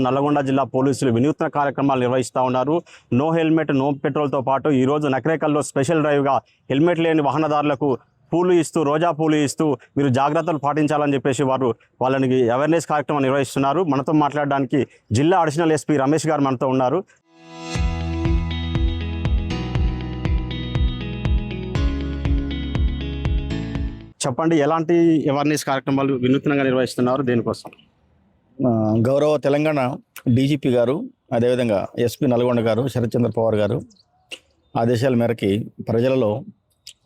నల్లగొండ జిల్లా పోలీసులు వినూత్న కార్యక్రమాలు నిర్వహిస్తూ ఉన్నారు. నో హెల్మెట్ నో పెట్రోల్తో పాటు ఈరోజు నకరేకల్లో స్పెషల్ డ్రైవ్గా హెల్మెట్ లేని వాహనదారులకు పూలు ఇస్తూ రోజా పూలు ఇస్తూ మీరు జాగ్రత్తలు పాటించాలని చెప్పేసి వాళ్ళని అవేర్నెస్ కార్యక్రమం నిర్వహిస్తున్నారు. మనతో మాట్లాడడానికి జిల్లా అడిషనల్ ఎస్పీ రమేష్ గారు మనతో ఉన్నారు. చెప్పండి, ఎలాంటి అవేర్నెస్ కార్యక్రమాలు వినూత్నంగా నిర్వహిస్తున్నారు, దేనికోసం? గౌరవ తెలంగాణ డీజీపీ గారు, అదేవిధంగా ఎస్పీ నల్గొండ గారు శరత్ చంద్ర పవార్ గారు ఆదేశాల మేరకి ప్రజలలో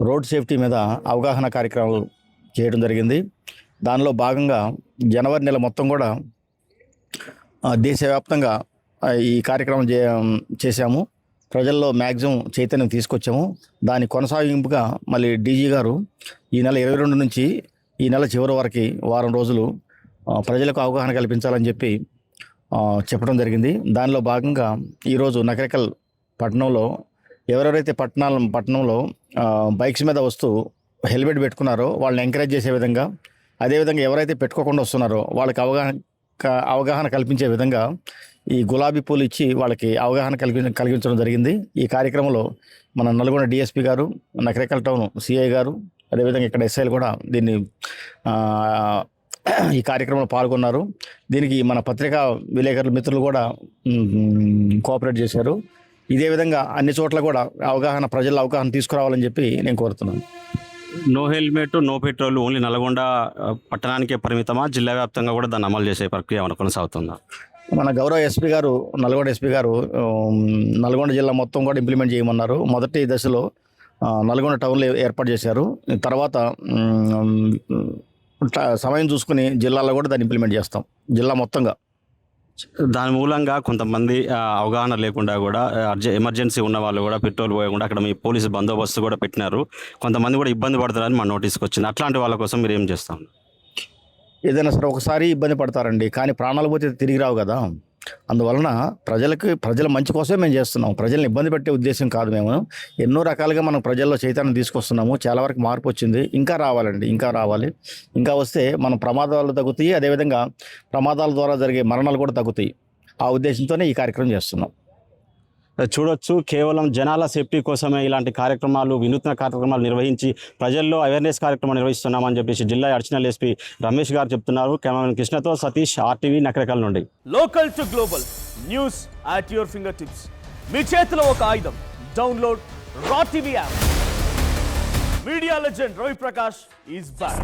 రోడ్ సేఫ్టీ మీద అవగాహన కార్యక్రమాలు చేయడం జరిగింది. దానిలో భాగంగా జనవరి నెల మొత్తం కూడా దేశవ్యాప్తంగా ఈ కార్యక్రమం చేశాము. ప్రజల్లో మ్యాక్సిమం చైతన్యం తీసుకొచ్చాము. దాని కొనసాగింపుగా మళ్ళీ డీజీ గారు ఈ నెల 22 నుంచి ఈ నెల చివరి వరకు వారం రోజులు ప్రజలకు అవగాహన కల్పించాలని చెప్పడం జరిగింది. దానిలో భాగంగా ఈరోజు నకరేకల్ పట్టణంలో ఎవరెవరైతే పట్టణంలో బైక్స్ మీద వస్తూ హెల్మెట్ పెట్టుకున్నారో వాళ్ళని ఎంకరేజ్ చేసే విధంగా, అదేవిధంగా ఎవరైతే పెట్టుకోకుండా వస్తున్నారో వాళ్ళకి అవగాహన కల్పించే విధంగా ఈ గులాబీ పూలు ఇచ్చి వాళ్ళకి అవగాహన కలిగించడం జరిగింది. ఈ కార్యక్రమంలో మన నల్గొండ డిఎస్పీ గారు, నకరేకల్ టౌన్ సిఐ గారు, అదేవిధంగా ఇక్కడ ఎస్ఐలు కూడా ఈ కార్యక్రమంలో పాల్గొన్నారు. దీనికి మన పత్రికా విలేకరుల మిత్రులు కూడా కోఆపరేట్ చేశారు. ఇదే విధంగా అన్ని చోట్ల కూడా ప్రజల అవగాహన తీసుకురావాలని చెప్పి నేను కోరుతున్నాను. No helmet no petrol only Nalgonda పట్టణానికే పరిమితమా, జిల్లా వ్యాప్తంగా కూడా దాన్ని అమలు చేసే ప్రక్రియ ఏమైనా కొనసాగుతుందా? మన గౌరవ ఎస్పీ గారు, నల్గొండ ఎస్పీ గారు నల్గొండ జిల్లా మొత్తం కూడా ఇంప్లిమెంట్ చేయమన్నారు. మొదటి దశలో నల్గొండ టౌన్లో ఏర్పాటు చేశారు. తర్వాత సమయం చూసుకుని జిల్లాలో కూడా దాన్ని ఇంప్లిమెంట్ చేస్తాం, జిల్లా మొత్తంగా. దాని మూలంగా కొంతమంది అవగాహన లేకుండా కూడా ఎమర్జెన్సీ ఉన్న వాళ్ళు కూడా పెట్రోల్ పోయకుండా అక్కడ మీ పోలీసు బందోబస్తు కూడా పెట్టినారు. కొంతమంది కూడా ఇబ్బంది పడతారని మా నోటీస్కి వచ్చింది. అట్లాంటి వాళ్ళ కోసం మీరు ఏం చేస్తాం? ఏదైనా సరే ఒకసారి ఇబ్బంది పడతారండి, కానీ ప్రాణాలు పోతే తిరిగి రావు కదా. అందువలన ప్రజల మంచి కోసమే మేము చేస్తున్నాం. ప్రజల్ని ఇబ్బంది పెట్టే ఉద్దేశం కాదు. మేము ఎన్నో రకాలుగా మనం ప్రజల్లో చైతన్యం తీసుకొస్తున్నాము. చాలా వరకు మార్పు వచ్చింది. ఇంకా రావాలండి, ఇంకా రావాలి. ఇంకా వస్తే మన ప్రమాదాలు తగ్గుతాయి, అదేవిధంగా ప్రమాదాల ద్వారా జరిగే మరణాలు కూడా తగ్గుతాయి. ఆ ఉద్దేశంతోనే ఈ కార్యక్రమం చేస్తున్నాం. చూడొచ్చు, కేవలం జనాల సేఫ్టీ కోసమే ఇలాంటి కార్యక్రమాలు, వినూత్న కార్యక్రమాలు నిర్వహించి ప్రజల్లో అవేర్నెస్ కార్యక్రమం నిర్వహిస్తున్నామని చెప్పేసి జిల్లా అడిషనల్ ఎస్పీ రమేష్ గారు చెప్తున్నారు. కెమెరామెన్ కృష్ణతో సతీష్, RTV నకరేకల్ నుండి. Local to global news at your finger tips. మీ చేతిలో ఒక ఆయుధం. Download raw TV app. Media legend Ravi Prakash is back.